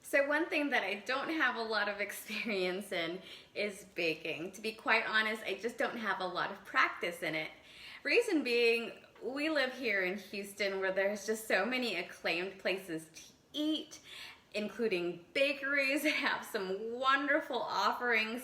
So one thing that I don't have a lot of experience in is baking. To be quite honest, I just don't have a lot of practice in it. Reason being, we live here in Houston where there's just so many acclaimed places to eat, including bakeries that have some wonderful offerings.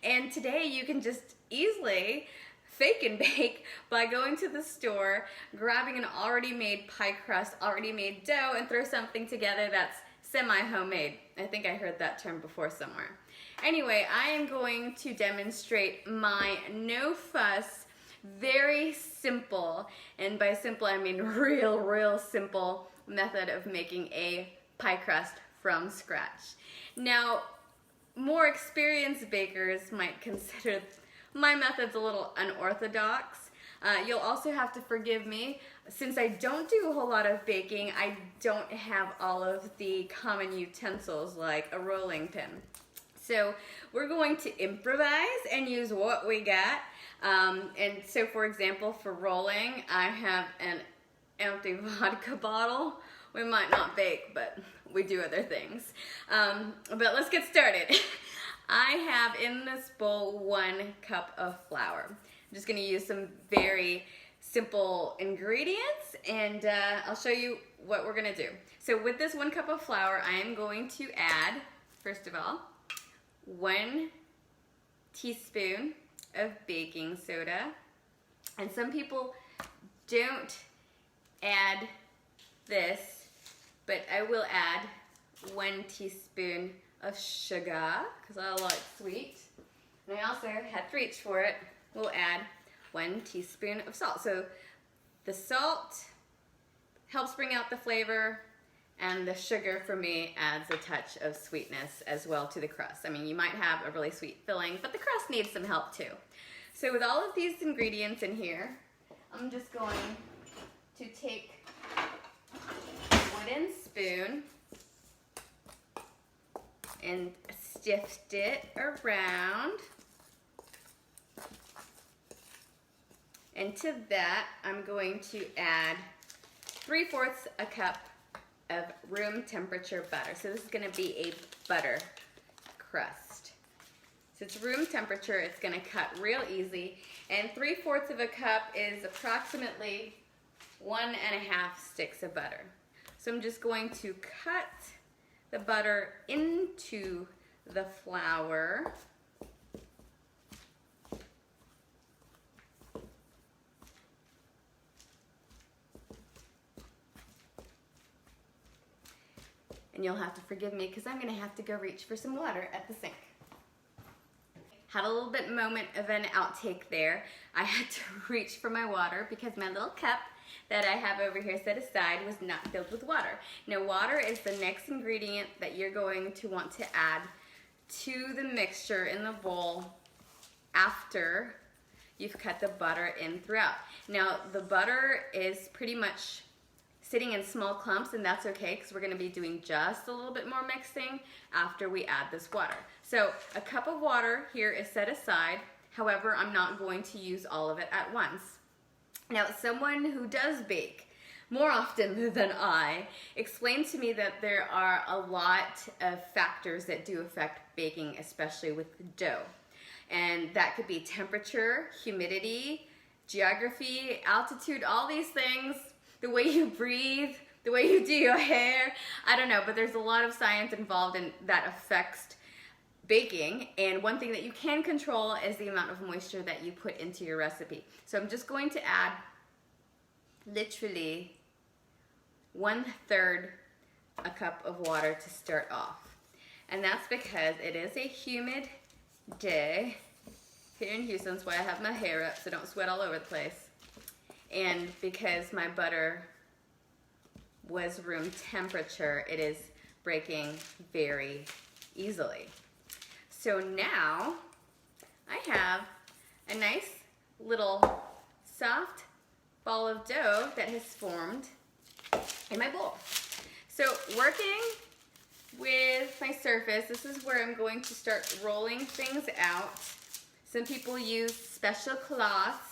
And today you can just easily fake and bake by going to the store, grabbing an already made pie crust, already made dough, and throw something together that's semi-homemade. I think I heard that term before somewhere. Anyway, I am going to demonstrate my no fuss, very simple, and by simple I mean real simple method of making a pie crust from scratch. Now, more experienced bakers might consider my method's a little unorthodox. You'll also have to forgive me. Since I don't do a whole lot of baking, I don't have all of the common utensils like a rolling pin. So we're going to improvise and use what we got. And so for example, for rolling, I have an empty vodka bottle. We might not bake, but we do other things. But let's get started. I have in this bowl 1 cup of flour. I'm just gonna use some very simple ingredients and I'll show you what we're gonna do. So with this 1 cup of flour, I am going to add, first of all, 1 teaspoon of baking soda. And some people don't add this, but I will add 1 teaspoon of sugar because I like sweet. And I also had to reach for it. We'll add 1 teaspoon of salt. So the salt helps bring out the flavor, and the sugar for me adds a touch of sweetness as well to the crust. I mean, you might have a really sweet filling, but the crust needs some help too. So with all of these ingredients in here, I'm just going to take a wooden spoon and stiffed it around. And to that, I'm going to add 3/4 a cup of room temperature butter. So this is gonna be a butter crust. So it's room temperature, it's gonna cut real easy. And 3/4 of a cup is approximately 1.5 sticks of butter. So I'm just going to cut the butter into the flour. And you'll have to forgive me because I'm gonna have to go reach for some water at the sink. Had a little bit moment of an outtake there. I had to reach for my water because my little cup that I have over here set aside was not filled with water. Now water is the next ingredient that you're going to want to add to the mixture in the bowl after you've cut the butter in throughout. Now the butter is pretty much sitting in small clumps, and that's okay because we're going to be doing just a little bit more mixing after we add this water. So a cup of water here is set aside. However, I'm not going to use all of it at once. Now, someone who does bake more often than I explained to me that there are a lot of factors that do affect baking, especially with dough. And that could be temperature, humidity, geography, altitude, all these things, the way you breathe, the way you do your hair, I don't know, but there's a lot of science involved in that affects baking, and one thing that you can control is the amount of moisture that you put into your recipe. So I'm just going to add literally 1/3 a cup of water to start off. And that's because it is a humid day here in Houston. That's why I have my hair up so I don't sweat all over the place. And because my butter was room temperature, it is breaking very easily. So now I have a nice little soft ball of dough that has formed in my bowl. So working with my surface, this is where I'm going to start rolling things out. Some people use special cloths,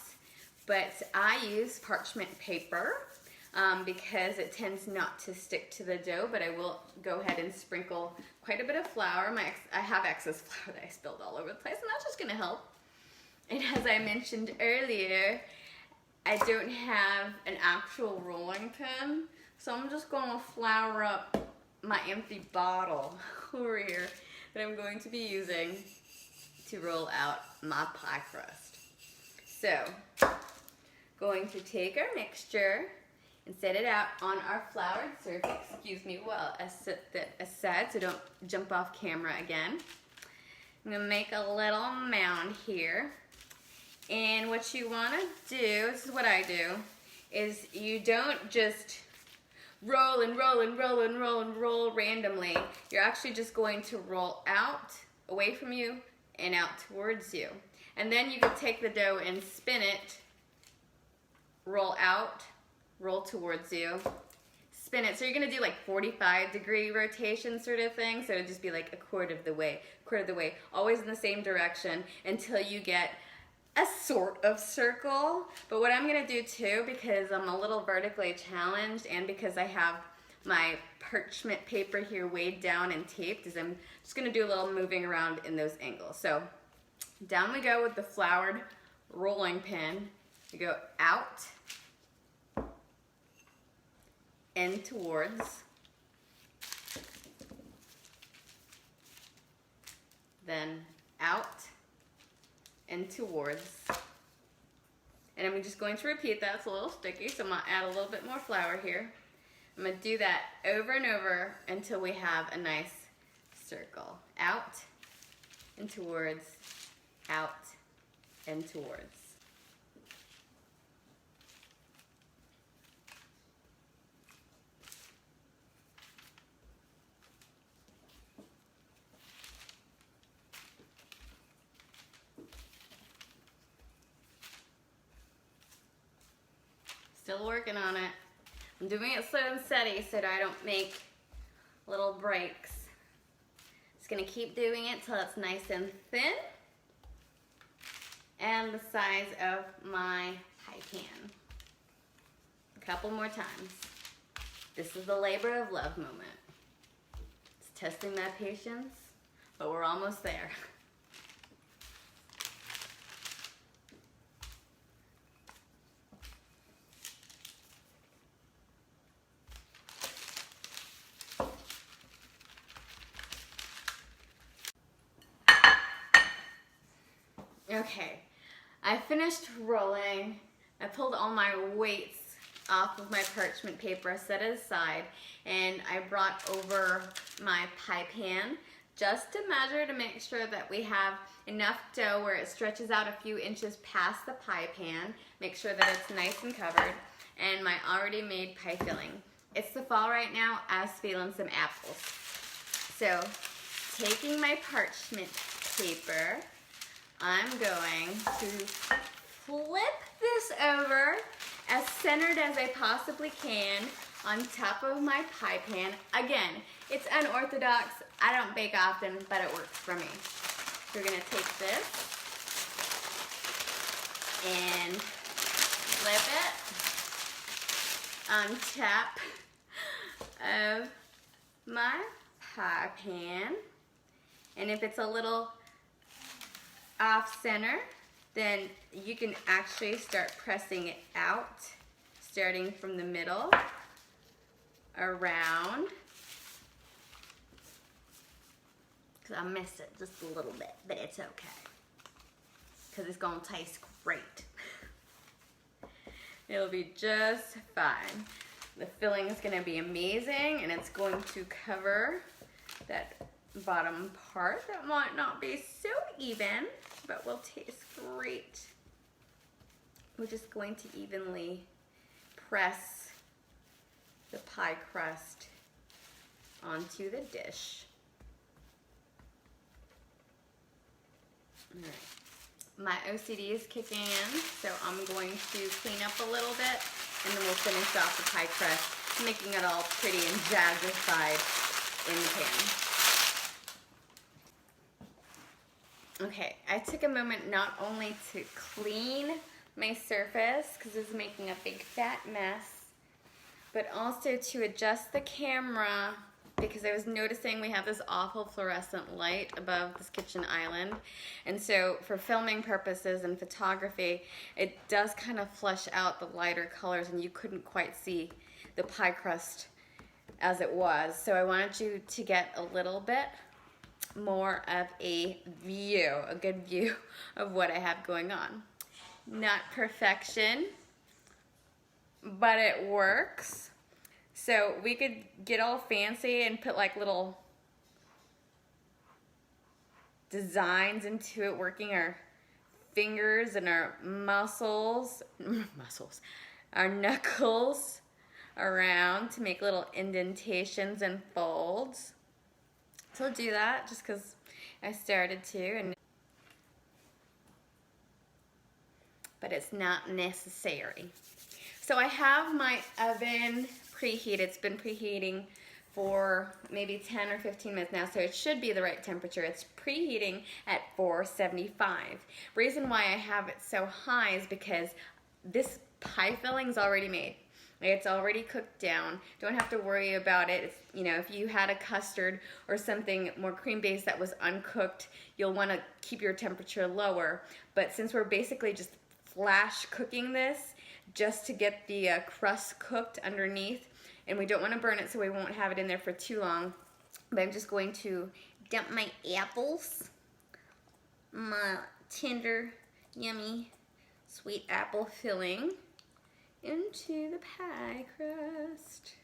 but I use parchment paper. because it tends not to stick to the dough, but I will go ahead and sprinkle quite a bit of flour. I have excess flour that I spilled all over the place, and that's just gonna help. And as I mentioned earlier, I don't have an actual rolling pin, so I'm just gonna flour up my empty bottle over here that I'm going to be using to roll out my pie crust. So, going to take our mixture and set it out on our floured surface. Excuse me while I set that aside so don't jump off camera again. I'm gonna make a little mound here. And what you wanna do, this is what I do, is you don't just roll and roll and roll and roll and roll randomly. You're actually just going to roll out, away from you, and out towards you. And then you can take the dough and spin it, roll out, roll towards you, spin it. So you're gonna do like 45-degree rotation sort of thing. So it'd just be like a quarter of the way, always in the same direction until you get a sort of circle. But what I'm gonna do too, because I'm a little vertically challenged and because I have my parchment paper here weighed down and taped, is I'm just gonna do a little moving around in those angles. So down we go with the floured rolling pin. We go out and towards, then out and towards. And I'm just going to repeat that. It's a little sticky, so I'm gonna add a little bit more flour here. I'm gonna do that over and over until we have a nice circle. Out and towards, out and towards. Still working on it. I'm doing it slow and steady so that I don't make little breaks. Just gonna keep doing it till it's nice and thin and the size of my pie pan. A couple more times. This is the labor of love moment. It's testing that patience, but we're almost there. Okay, I finished rolling. I pulled all my weights off of my parchment paper, I set it aside, and I brought over my pie pan just to measure to make sure that we have enough dough where it stretches out a few inches past the pie pan. Make sure that it's nice and covered, and my already made pie filling. It's the fall right now. I was feeling some apples. So, taking my parchment paper, I'm going to flip this over as centered as I possibly can on top of my pie pan. Again, it's unorthodox. I don't bake often, but it works for me. We're gonna take this and flip it on top of my pie pan. And if it's a little off center, then you can actually start pressing it out, starting from the middle, around. Because I missed it just a little bit, but it's okay. Because it's gonna taste great. It'll be just fine. The filling is gonna be amazing, and it's going to cover that bottom part that might not be so even, but will taste great. We're just going to evenly press the pie crust onto the dish. All right. My OCD is kicking in, so I'm going to clean up a little bit, and then we'll finish off the pie crust, making it all pretty and jazzified in the pan. Okay, I took a moment not only to clean my surface, because it's making a big fat mess, but also to adjust the camera, because I was noticing we have this awful fluorescent light above this kitchen island. And so for filming purposes and photography, it does kind of flush out the lighter colors and you couldn't quite see the pie crust as it was. So I wanted you to get a little bit more of a view, a good view of what I have going on. Not perfection, but it works. So we could get all fancy and put like little designs into it, working our fingers and our muscles, our knuckles around to make little indentations and folds. So I'll do that just because I started to, but it's not necessary. So I have my oven preheated. It's been preheating for maybe 10 or 15 minutes now, so it should be the right temperature. It's preheating at 475. Reason why I have it so high is because this pie filling is already made. It's already cooked down. Don't have to worry about it. It's, you know, if you had a custard or something more cream-based that was uncooked, you'll want to keep your temperature lower. But since we're basically just flash cooking this, just to get the crust cooked underneath, and we don't want to burn it, so we won't have it in there for too long. But I'm just going to dump my apples, my tender, yummy, sweet apple filling, into the pie crust.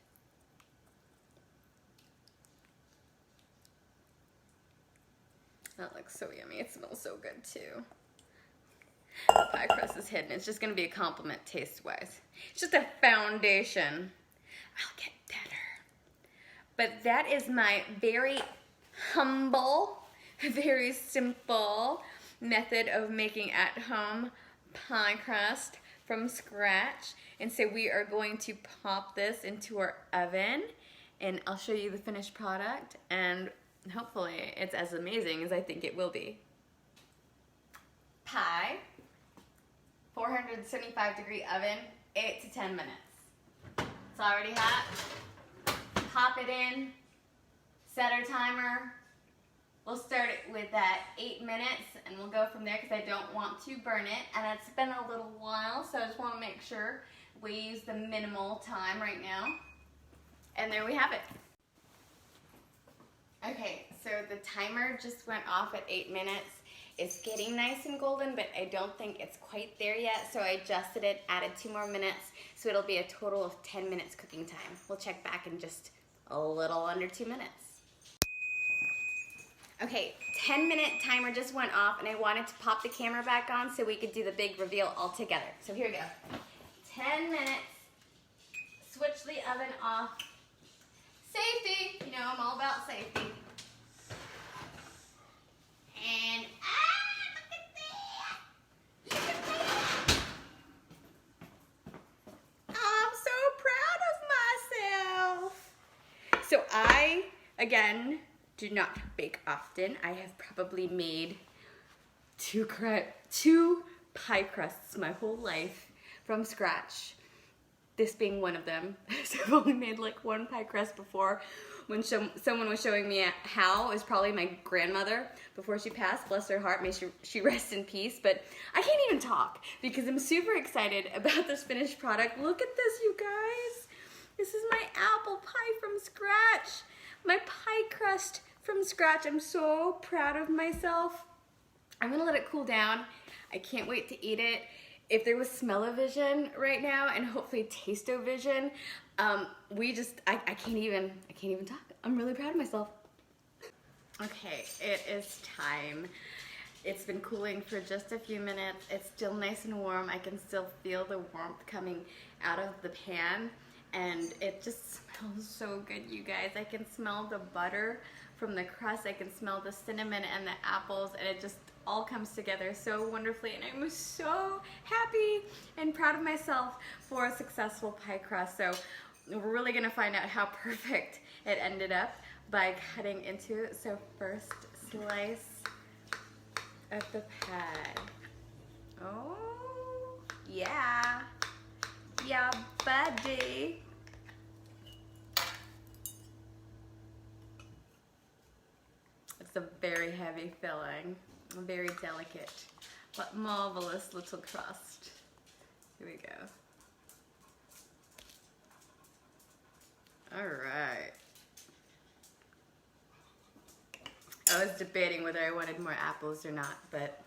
That looks so yummy. It smells so good too. The pie crust is hidden. It's just going to be a compliment taste-wise. It's just a foundation. I'll get better. But that is my very humble, very simple method of making at-home pie crust from scratch. And so we are going to pop this into our oven, and I'll show you the finished product, and hopefully it's as amazing as I think it will be. Pie, 475-degree oven, 8 to 10 minutes. It's already hot. Pop it in, set our timer. We'll start it with that 8 minutes, and we'll go from there because I don't want to burn it. And it's been a little while, so I just want to make sure we use the minimal time right now. And there we have it. Okay, so the timer just went off at 8 minutes. It's getting nice and golden, but I don't think it's quite there yet, so I adjusted it, added 2 more minutes, so it'll be a total of 10 minutes cooking time. We'll check back in just a little under 2 minutes. Okay, 10-minute timer just went off, and I wanted to pop the camera back on so we could do the big reveal all together. So here we go. 10 minutes, switch the oven off. Safety, you know I'm all about safety. And look at that! Look at that! I'm so proud of myself. So I, again, do not bake often. I have probably made two pie crusts my whole life from scratch. This being one of them. So I've only made like one pie crust before. When someone was showing me how, it was probably my grandmother before she passed, bless her heart, may she rest in peace. But I can't even talk because I'm super excited about this finished product. Look at this, you guys. This is my apple pie from scratch. My pie crust from scratch. I'm so proud of myself. I'm gonna let it cool down. I can't wait to eat it. If there was smell-o-vision right now and hopefully taste-o-vision, I can't even talk. I'm really proud of myself. Okay, it is time. It's been cooling for just a few minutes. It's still nice and warm. I can still feel the warmth coming out of the pan, and it just smells so good, you guys. I can smell the butter from the crust. I can smell the cinnamon and the apples, and it just all comes together so wonderfully, and I'm so happy and proud of myself for a successful pie crust. So we're really gonna find out how perfect it ended up by cutting into it. So first slice of the pie. Oh, yeah, buddy. a very heavy filling, very delicate, but marvelous little crust. Here we go. All right. I was debating whether I wanted more apples or not, but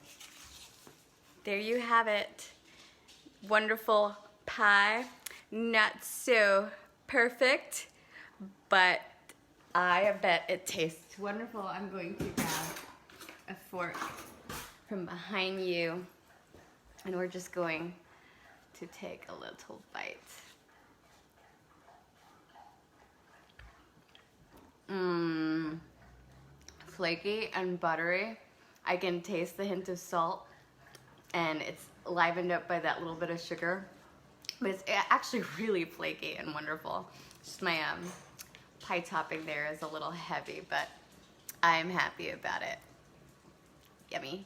there you have it. Wonderful pie. Not so perfect, but I bet it tastes wonderful. I'm going to grab a fork from behind you, and we're just going to take a little bite. Mmm. Flaky and buttery. I can taste the hint of salt, and it's livened up by that little bit of sugar, but it's actually really flaky and wonderful. Just my pie topping there is a little heavy, but I'm happy about it. Yummy.